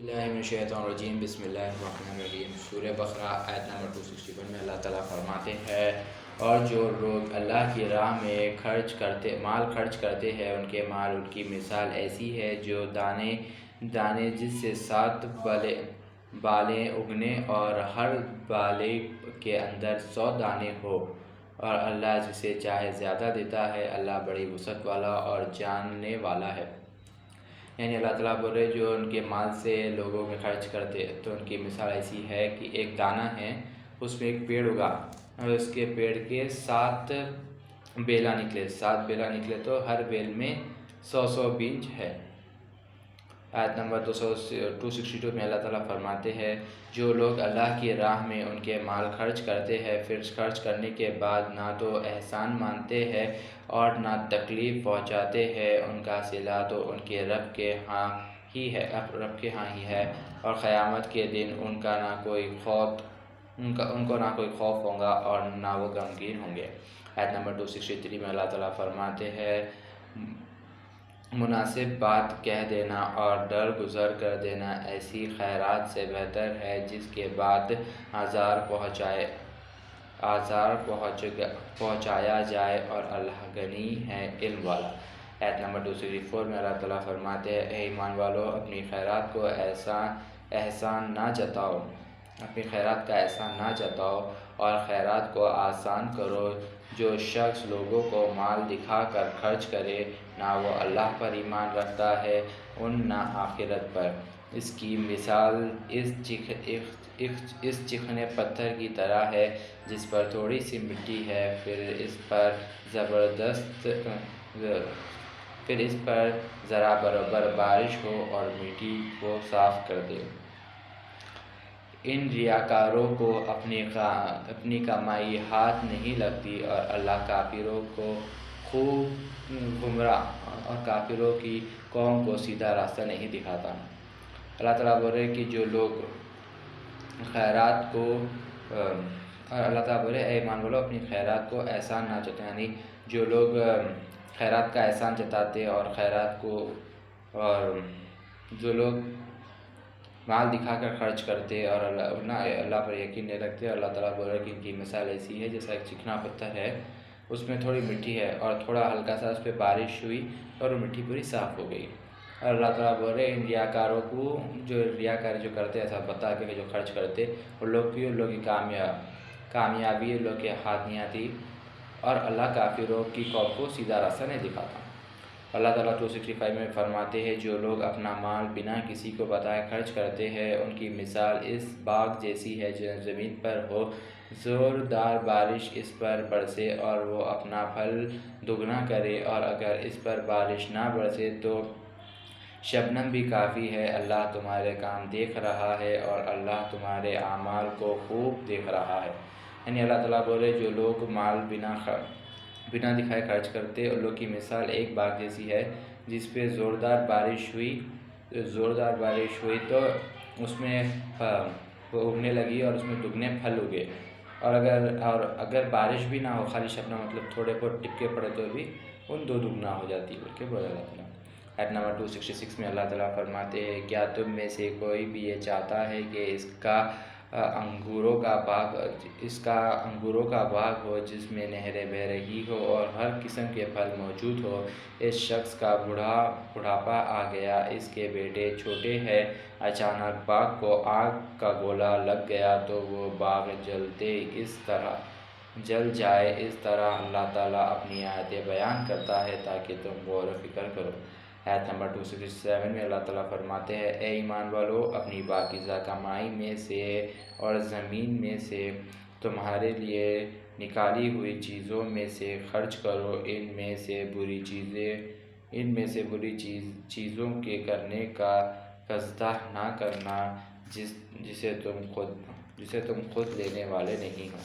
اللہ من الشیطان الرجیم بسم اللہ الرحمن الرحیم۔ سورہ بقرہ آیت نمبر 261 میں اللہ تعالیٰ فرماتے ہیں، اور جو لوگ اللہ کی راہ میں مال خرچ کرتے ہیں، ان کے مال ان کی مثال ایسی ہے جو دانے جس سے 7 بالیں اگنے اور ہر بالے کے اندر 100 دانے ہو، اور اللہ جسے چاہے زیادہ دیتا ہے۔ اللہ بڑی وسعت والا اور جاننے والا ہے۔ یعنی اللہ تعالیٰ بول رہے جو ان کے مال سے لوگوں میں خرچ کرتے، تو ان کی مثال ایسی ہے کہ ایک دانہ ہے، اس میں ایک پیڑ اگا اور اس کے پیڑ کے 7 بیلا نکلے تو ہر بیل میں 100 بیج ہے۔ آیت نمبر 262 میں اللہ تعالیٰ فرماتے ہیں، جو لوگ اللہ کی راہ میں ان کے مال خرچ کرتے ہیں، پھر خرچ کرنے کے بعد نہ تو احسان مانتے ہیں اور نہ تکلیف پہنچاتے ہیں، ان کا صلہ تو ان کے رب کے ہاں ہی ہے، اور قیامت کے دن ان کو نہ کوئی خوف ہوگا اور نہ وہ غمگین ہوں گے۔ آیت نمبر 263 میں اللہ تعالیٰ فرماتے ہیں، مناسب بات کہہ دینا اور درگزر کر دینا ایسی خیرات سے بہتر ہے جس کے بعد آزار پہنچایا جائے، اور اللہ غنی ہے، علم والا۔ آیت نمبر 264 میں اللہ تعالیٰ فرماتے ہیں، اے ایمان والو، اپنی خیرات کا احسان نہ جتاؤ اور خیرات کو آسان کرو۔ جو شخص لوگوں کو مال دکھا کر خرچ کرے، نہ وہ اللہ پر ایمان رکھتا ہے نہ آخرت پر، اس کی مثال اس چکنے پتھر کی طرح ہے جس پر تھوڑی سی مٹی ہے، پھر اس پر ذرا برابر بارش ہو اور مٹی کو صاف کر دے۔ ان ریاکاروں کو اپنی کمائی ہاتھ نہیں لگتی، اور اللہ کافروں کو خوب گمراہ اور کافروں کی قوم کو سیدھا راستہ نہیں دکھاتا۔ اللہ تعالیٰ بول رہے کہ جو لوگ خیرات کو اے ایمان والو، اپنی خیرات کو احسان نہ جتائیں، یعنی جو لوگ خیرات کا احسان جتاتے اور جو لوگ مال دکھا کر خرچ کرتے اور اللہ پر یقین نہیں رکھتے، اللہ تعالیٰ بول رہے کہ ان کی مثال ایسی ہے جیسا ایک چکنا پتھر ہے، اس میں تھوڑی مٹی ہے اور تھوڑا ہلکا سا اس پہ بارش ہوئی اور وہ مٹی پوری صاف ہو گئی۔ اور اللہ تعالیٰ بول رہے ان ریاکاروں کو، جو ریاکاری جو کرتے ایسا بتا کے جو خرچ کرتے، ان لوگ کی کامیابی ان لوگ کے ہاتھ نہیں آتی، اور اللہ کافروں کی قوم کو سیدھا راستہ نہیں دکھاتا۔ اللہ تعالیٰ 265 میں فرماتے ہیں، جو لوگ اپنا مال بنا کسی کو بتائے خرچ کرتے ہیں، ان کی مثال اس باغ جیسی ہے جو زمین پر ہو، زوردار بارش اس پر برسے اور وہ اپنا پھل دگنا کرے، اور اگر اس پر بارش نہ برسے تو شبنم بھی کافی ہے۔ اللہ تمہارے کام دیکھ رہا ہے، اور اللہ تمہارے اعمال کو خوب دیکھ رہا ہے۔ یعنی اللہ تعالیٰ بولے جو لوگ مال بنا دکھائے خرچ کرتے، ان لوگ کی مثال ایک باغ جیسی ہے جس پہ زوردار بارش ہوئی تو اس میں وہ اگنے لگی اور اس میں دگنے پھل اگے، اور اگر بارش بھی نہ ہو، خالی شبنم مطلب تھوڑے بہت ٹپکے پڑے تو بھی ان 2 دگنا ہو جاتی بول کے بولا اللہ تعالیٰ۔ آیت نمبر 266 میں اللہ تعالیٰ فرماتے ہیں، کیا تم میں سے کوئی بھی یہ چاہتا ہے کہ اس کا انگوروں کا باغ ہو جس میں نہریں بہہ رہی ہو اور ہر قسم کے پھل موجود ہو؟ اس شخص کا بڑھاپا آ گیا، اس کے بیٹے چھوٹے ہیں، اچانک باغ کو آگ کا گولا لگ گیا تو وہ باغ جل جائے۔ اس طرح اللہ تعالیٰ اپنی آیتیں بیان کرتا ہے تاکہ تم غور و فکر کرو۔ آیت نمبر 267 میں اللہ تعالیٰ فرماتے ہیں، اے ایمان والو، اپنی پاکیزہ کمائی میں سے اور زمین میں سے تمہارے لیے نکالی ہوئی چیزوں میں سے خرچ کرو، ان میں سے بری چیزوں کے کرنے کا قصدہ نہ کرنا جسے تم خود لینے والے نہیں ہو۔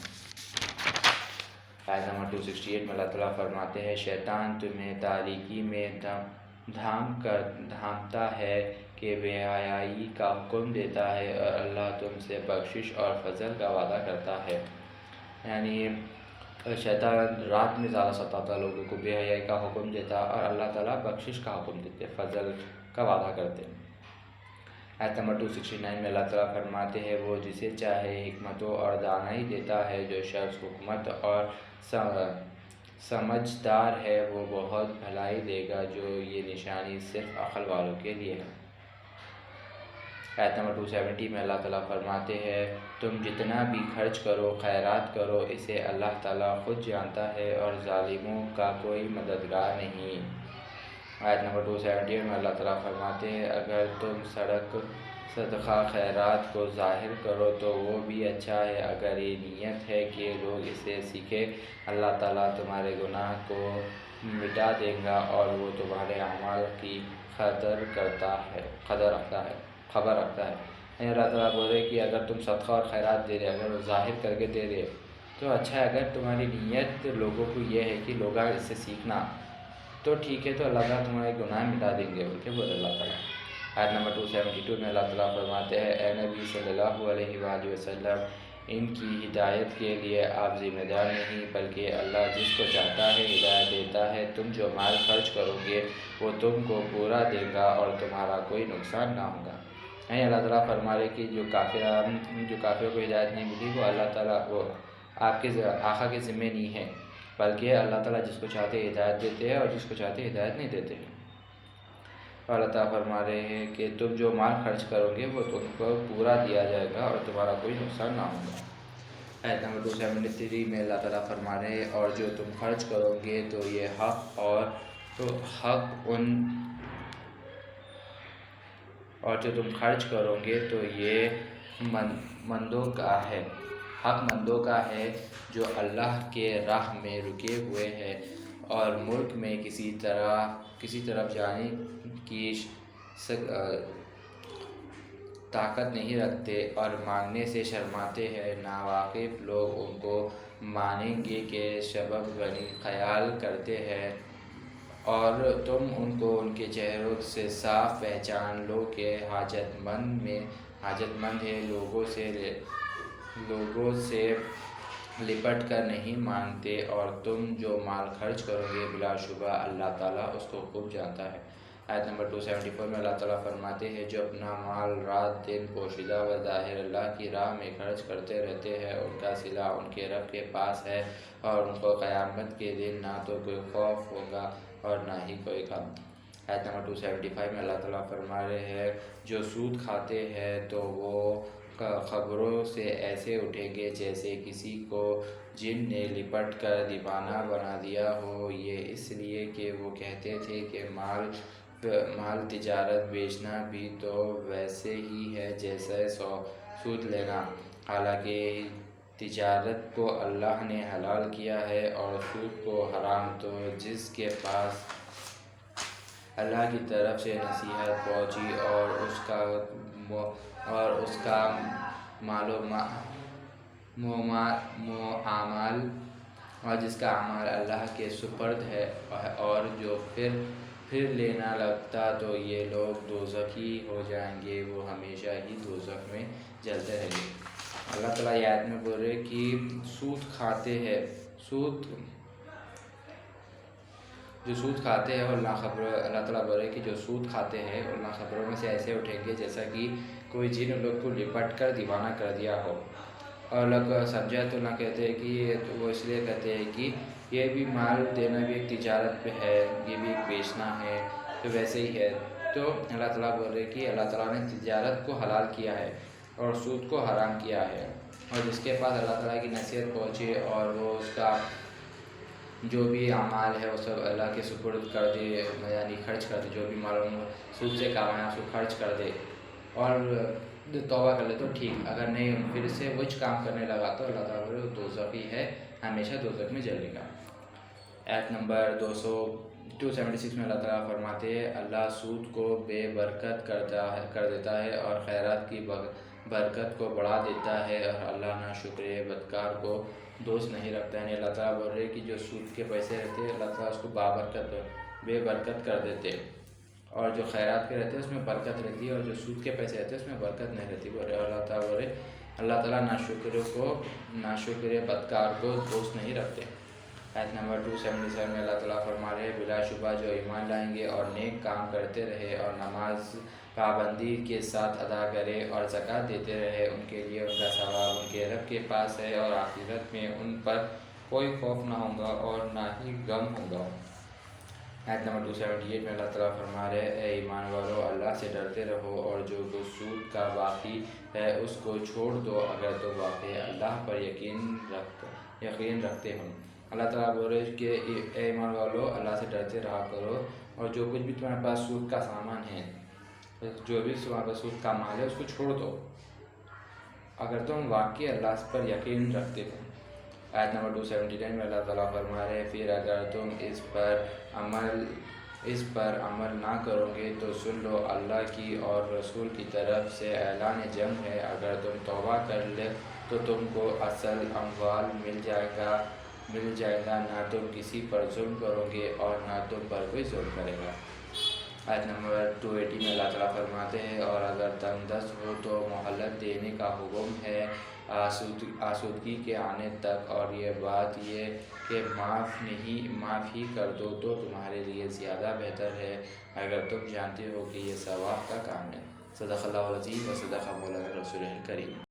آیت نمبر 268 میں اللہ تعالیٰ فرماتے ہیں، شیطان تمہیں تاریکی میں دھامتا ہے کہ بے حیائی کا حکم دیتا ہے، اور اللہ تم سے بخشش اور فضل کا وعدہ کرتا ہے۔ یعنی شیطان رات میں زیادہ ستاتا لوگوں کو، بے حیائی کا حکم دیتا، اور اللہ تعالیٰ بخشش کا حکم دیتے، فضل کا وعدہ کرتے۔ آیت نمبر 269 میں اللہ تعالیٰ فرماتے ہیں وہ جسے چاہے حکمت اور دانائی دیتا ہے، جو شخص حکمت اور سمجھدار ہے وہ بہت بھلائی دے گا، جو یہ نشانی صرف عقل والوں کے لیے ہے۔ آیت نمبر 270 میں اللہ تعالیٰ فرماتے ہیں تم جتنا بھی خرچ کرو، خیرات کرو، اسے اللہ تعالیٰ خود جانتا ہے اور ظالموں کا کوئی مددگار نہیں۔ آیت نمبر 278 میں اللہ تعالیٰ فرماتے ہیں اگر تم صدقہ خیرات کو ظاہر کرو تو وہ بھی اچھا ہے، اگر یہ نیت ہے کہ لوگ اسے سیکھیں، اللہ تعالیٰ تمہارے گناہ کو مٹا دے گا اور وہ تمہارے اعمال کی خبر رکھتا ہے۔ یعنی اللہ تعالیٰ بول رہے کہ اگر تم صدقہ اور خیرات دے رہے، اگر وہ ظاہر کر کے دے رہے تو اچھا ہے، اگر تمہاری نیت لوگوں کو یہ ہے کہ لوگ اس سے سیکھنا تو ٹھیک ہے، تو اللہ تعالیٰ تمہارے گناہ مٹا دیں گے، بول کے بولے اللہ تعالیٰ۔ آیت نمبر 272 میں اللہ تعالیٰ فرماتے ہیں اے نبی صلی اللہ علیہ وآلہ وسلم، ان کی ہدایت کے لیے آپ ذمہ دار نہیں، بلکہ اللہ جس کو چاہتا ہے ہدایت دیتا ہے۔ تم جو مال خرچ کرو گے وہ تم کو پورا دے گا اور تمہارا کوئی نقصان نہ ہوگا۔ یعنی اللہ تعالیٰ فرما رہے کہ جو کافروں کو ہدایت نہیں ملی وہ اللہ تعالیٰ وہ آپ کے آقا کے ذمہ نہیں ہے، بلکہ اللہ تعالیٰ جس کو چاہتے ہدایت دیتے ہیں اور جس کو چاہتے ہدایت نہیں دیتے ہیں۔ اور اللہ تعالیٰ فرما رہے ہیں کہ تم جو مال خرچ کرو گے وہ تم کو پورا دیا جائے گا اور تمہارا کوئی نقصان نہ ہوگا۔ آیت نمبر 273 میں اللہ تعالیٰ فرما رہے ہیں اور جو تم خرچ کرو گے تو یہ مندوں کا ہے، حق مندوں کا ہے جو اللہ کے راہ میں رکے ہوئے ہیں اور ملک میں کسی طرف جانے کی طاقت نہیں رکھتے اور مانگنے سے شرماتے ہیں۔ ناواقف لوگ ان کو مانیں گے کہ سبب غنی خیال کرتے ہیں اور تم ان کو ان کے چہروں سے صاف پہچان لو کہ حاجت مند ہے، لوگوں سے لپٹ کر نہیں مانگتے، اور تم جو مال خرچ کرو گے بلا شبہ اللہ تعالیٰ اس کو خوب جانتا ہے۔ آیت نمبر 274 میں اللہ تعالیٰ فرماتے ہیں جو اپنا مال رات دن پوشیدہ و ظاہر اللہ کی راہ میں خرچ کرتے رہتے ہیں ان کا صلہ ان کے رب کے پاس ہے اور ان کو قیامت کے دن نہ تو کوئی خوف ہوگا اور نہ ہی کوئی غم۔ آیت نمبر 275 میں اللہ تعالیٰ فرما رہے ہیں جو سود کھاتے ہیں تو وہ قبروں سے ایسے اٹھیں گے جیسے کسی کو جن نے لپٹ کر دیوانہ بنا دیا ہو، یہ اس لیے کہ وہ کہتے تھے کہ مال تجارت بیچنا بھی تو ویسے ہی ہے جیسے سود لینا، حالانکہ تجارت کو اللہ نے حلال کیا ہے اور سود کو حرام۔ تو جس کے پاس اللہ کی طرف سے نصیحت پہنچی اور اس کا معامل اور جس کا اعمال اللہ کے سپرد ہے اور جو پھر لینا لگتا تو یہ لوگ دوزخی ہو جائیں گے، وہ ہمیشہ ہی دوزخ میں جلتے رہیں گے۔ اللہ تعالیٰ یہ آیت میں بول رہے کہ سود کھاتے ہیں اور اللہ تعالیٰ بول رہے کہ جو سود کھاتے ہیں اللہ خبروں میں سے ایسے اٹھیں گے جیسا کہ کوئی جن لوگ کو لپٹ کر دیوانہ کر دیا ہو، اور لوگ سمجھا تو نہ کہتے ہیں کہ وہ اس لیے کہتے ہیں کہ یہ بھی مال دینا بھی ایک تجارت پہ ہے، یہ بھی ایک بیچنا ہے، تو ویسے ہی ہے۔ تو اللہ تعالیٰ بول رہے کہ اللہ تعالیٰ نے تجارت کو حلال کیا ہے اور سود کو حرام کیا ہے، اور جس کے پاس اللہ تعالیٰ کی نصیحت پہنچے اور وہ اس کا جو بھی اعمال ہے وہ سب اللہ کے سپرد کر دے، یعنی خرچ کر دے، جو بھی مال سود سے کمایا اس کو خرچ کر دے اور توبہ کر لے تو ٹھیک، اگر نہیں پھر سے وہی کام کرنے لگا تو اللہ تعالیٰ بولے دوزخی ہے، ہمیشہ دوزخ میں جلے گا۔ آیت نمبر 276 میں اللہ تعالیٰ فرماتے ہیں اللہ سود کو بے برکت کر دیتا ہے اور خیرات کی برکت کو بڑھا دیتا ہے، اور اللہ ناشکر بدکار کو دوست نہیں رکھتا۔ یعنی اللہ تعالیٰ بول رہے کہ جو سود کے پیسے رہتے ہیں اللہ تعالیٰ اس کو بے برکت کر دیتے، اور جو خیرات کے رہتے ہیں اس میں برکت رہتی ہے، اور جو سود کے پیسے رہتے ہیں اس میں برکت نہیں رہتی۔ بول رہے اللہ تعالیٰ ناشکر بدکار کو دوست نہیں رکھتے۔ آیت نمبر 277 میں اللہ تعالیٰ فرما رہے بلا شبہ جو ایمان لائیں گے اور نیک کام کرتے رہے اور پابندی کے ساتھ ادا کرے اور زکوٰۃ دیتے رہے، ان کے لیے ان کا ثواب ان کے رب کے پاس ہے، اور آخرت میں ان پر کوئی خوف نہ ہوگا اور نہ ہی غم ہوگا۔ آیت نمبر 278 میں اللہ تعالیٰ فرما رہے ہیں، اے ایمان والو، اللہ سے ڈرتے رہو اور جو کچھ سود کا باقی ہے اس کو چھوڑ دو اگر تم واقعی اللہ پر یقین رکھتے ہو۔ اللہ تعالیٰ بول رہے ہیں کہ اے ایمان والو، اللہ سے ڈرتے رہا کرو، اور جو کچھ بھی تمہارے پاس سود کا سامان ہے، جو بھی تمہارے پاس سود کا مال ہے، اس کو چھوڑ دو اگر تم واقعی اللہ پر یقین رکھتے ہو۔ آیت نمبر 279 میں اللہ تعالیٰ فرما رہے ہیں، پھر اگر تم اس پر عمل نہ کرو گے تو سن لو، اللہ کی اور رسول کی طرف سے اعلان جنگ ہے، اگر تم توبہ کر لے تو تم کو اصل اموال مل جائے گا، نہ تم کسی پر ظلم کرو گے اور نہ تم پر کوئی ظلم کرے گا۔ آیت نمبر 280 میں اللہ تعالیٰ فرماتے ہیں، اور اگر تنگ دست ہو تو مہلت دینے کا حکم ہے آسودگی کے آنے تک، اور یہ بات یہ کہ معاف ہی کر دو تو تمہارے لیے زیادہ بہتر ہے، اگر تم جانتے ہو کہ یہ ثواب کا کام ہے۔ صدق اللہ العظیم و صدق مولانا رسول الکریم۔